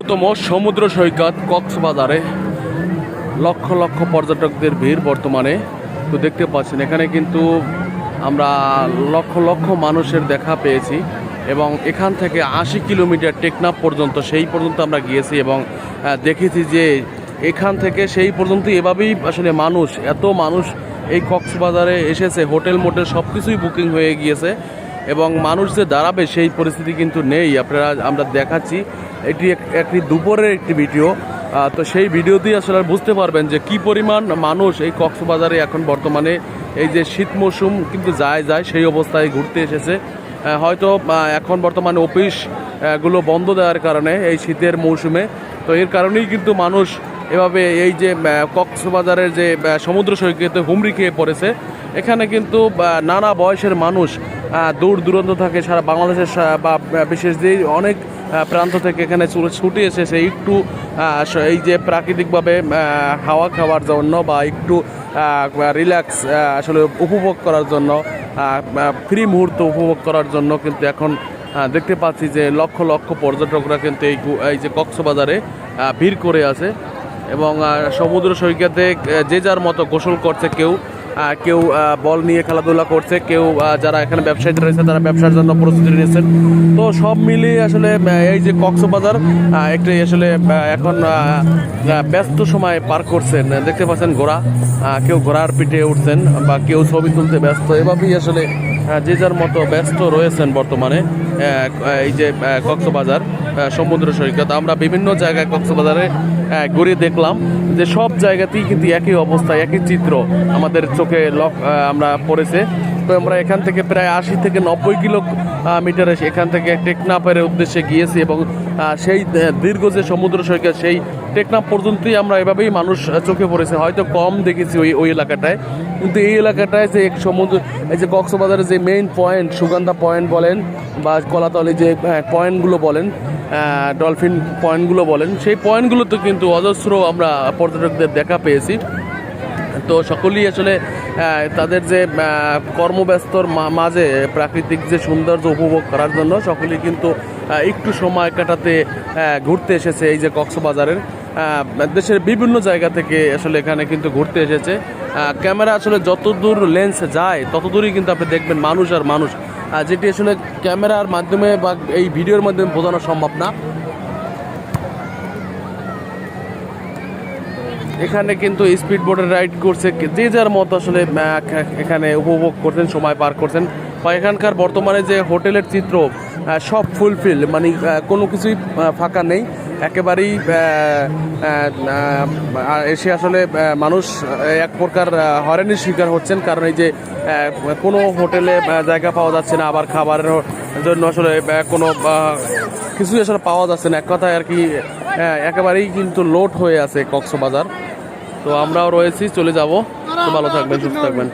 বৃহত্তম সমুদ্র সৈকত কক্সবাজারে লক্ষ লক্ষ পর্যটকদের ভিড় বর্তমানে। তো দেখতে পাচ্ছেন এখানে কিন্তু আমরা লক্ষ লক্ষ মানুষের দেখা পেয়েছি এবং এখান থেকে 80 কিলোমিটার টেকনাফ পর্যন্ত সেই পর্যন্ত আমরা গিয়েছি এবং দেখেছি যে এখান থেকে সেই পর্যন্ত এভাবেই আসলে মানুষ এত মানুষ এই কক্সবাজারে এসেছে। হোটেল মোটেল সব কিছুই বুকিং হয়ে গিয়েছে এবং মানুষ যে দাঁড়াবে সেই পরিস্থিতি কিন্তু নেই। আমরা দেখাচ্ছি এটি একটি দুপুরের একটি ভিডিও। তো সেই ভিডিওতেই আসলে বুঝতে পারবেন যে কি পরিমাণ মানুষ এই কক্সবাজারে এখন বর্তমানে এই যে শীত মৌসুম কিন্তু যায় সেই অবস্থায় ঘুরতে এসেছে। হয়তো এখন বর্তমানে অফিস গুলো বন্ধ দেওয়ার কারণে এই শীতের মৌসুমে তো এর কারণেই কিন্তু মানুষ এভাবে এই যে কক্সবাজারের যে সমুদ্র সৈকতে হুমড়ি খেয়ে পড়েছে। এখানে কিন্তু নানা বয়সের মানুষ দূর দূরান্ত থাকে সারা বাংলাদেশের বা বিশেষ যে অনেক প্রান্ত থেকে এখানে ছুটে এসেছে একটু এই যে প্রাকৃতিকভাবে হাওয়া খাওয়ার জন্য বা একটু রিল্যাক্স আসলে উপভোগ করার জন্য, ফ্রি মুহূর্ত উপভোগ করার জন্য কিন্তু এখন দেখতে পাচ্ছি যে লক্ষ লক্ষ পর্যটকরা কিন্তু এই যে কক্সবাজারে ভিড় করে আছে এবং সমুদ্র সৈকতে যে যার মতো গোসল করছে, কেউ বল নিয়ে খেলাধুলা করছে, কেউ যারা এখানে ব্যবসায়ী রয়েছে তারা ব্যবসার জন্য প্রস্তুতি নিয়েছেন। তো সব মিলিয়ে আসলে এই যে কক্সবাজার একটি আসলে এখন ব্যস্ত সময় পার করছেন। দেখতে পাচ্ছেন কেউ ঘোড়ার পিঠে উঠছেন বা কেউ ছবি তুলতে ব্যস্ত। এভাবেই আসলে যে যার মতো ব্যস্ত রয়েছেন বর্তমানে এই যে কক্সবাজার সমুদ্র সৈকত। আমরা বিভিন্ন জায়গায় কক্সবাজারে ঘুরে দেখলাম যে সব জায়গাতেই কিন্তু একই অবস্থা, একই চিত্র আমাদের চোখে আমরা পড়েছে। তো আমরা এখান থেকে প্রায় 80 থেকে 90 কিলোমিটার এখান থেকে টেকনাফের উদ্দেশ্যে গিয়েছি এবং সেই দীর্ঘ যে সমুদ্র সৈকত সেই টেকনাফ পর্যন্তই আমরা এভাবেই মানুষ চোখে পড়েছে। হয়তো কম দেখেছি ওই এলাকাটায়, কিন্তু এই এলাকাটায় যে সমুদ্র এই যে কক্সবাজারের যে মেইন পয়েন্ট সুগন্ধা পয়েন্ট বলেন বা কলাতলি যে পয়েন্টগুলো বলেন, ডলফিন পয়েন্টগুলো বলেন, সেই পয়েন্টগুলোতে কিন্তু অজস্র আমরা পর্যটকদের দেখা পেয়েছি। তো সকলেই আসলে তাদের যে কর্মব্যস্তর মাঝে প্রাকৃতিক যে সৌন্দর্য উপভোগ করার জন্য সকলেই কিন্তু একটু সময় কাটাতে ঘুরতে এসেছে এই যে কক্সবাজারের। দেশের বিভিন্ন জায়গা থেকে আসলে এখানে কিন্তু ঘুরতে এসেছে। ক্যামেরা আসলে যতদূর লেন্স যায় ততদূরই কিন্তু আপনি দেখবেন মানুষ আর মানুষ, যেটি আসলে ক্যামেরার মাধ্যমে বা এই ভিডিওর মাধ্যমে বোঝানো সম্ভব না। এখানে কিন্তু স্পিড বোটের রাইড করছে, যে যার মতো আসলে এখানে উপভোগ করছেন, সময় পার করছেন। বা এখানকার বর্তমানে যে হোটেলের চিত্র সব ফুলফিল, মানে কোনো কিছুই ফাঁকা নেই একেবারেই। এসে আসলে মানুষ এক প্রকার হয়রানির শিকার হচ্ছেন, কারণ এই যে কোনো হোটেলে জায়গা পাওয়া যাচ্ছে না, আবার খাবারের জন্য আসলে কোনো কিছুই আসলে পাওয়া যাচ্ছে না। এক কথায় আর কি একেবারেই কিন্তু লোড হয়ে আছে কক্সবাজার। তো আমরাও রয়েছি, চলে যাব। তো ভালো থাকবেন, সুস্থ থাকবেন।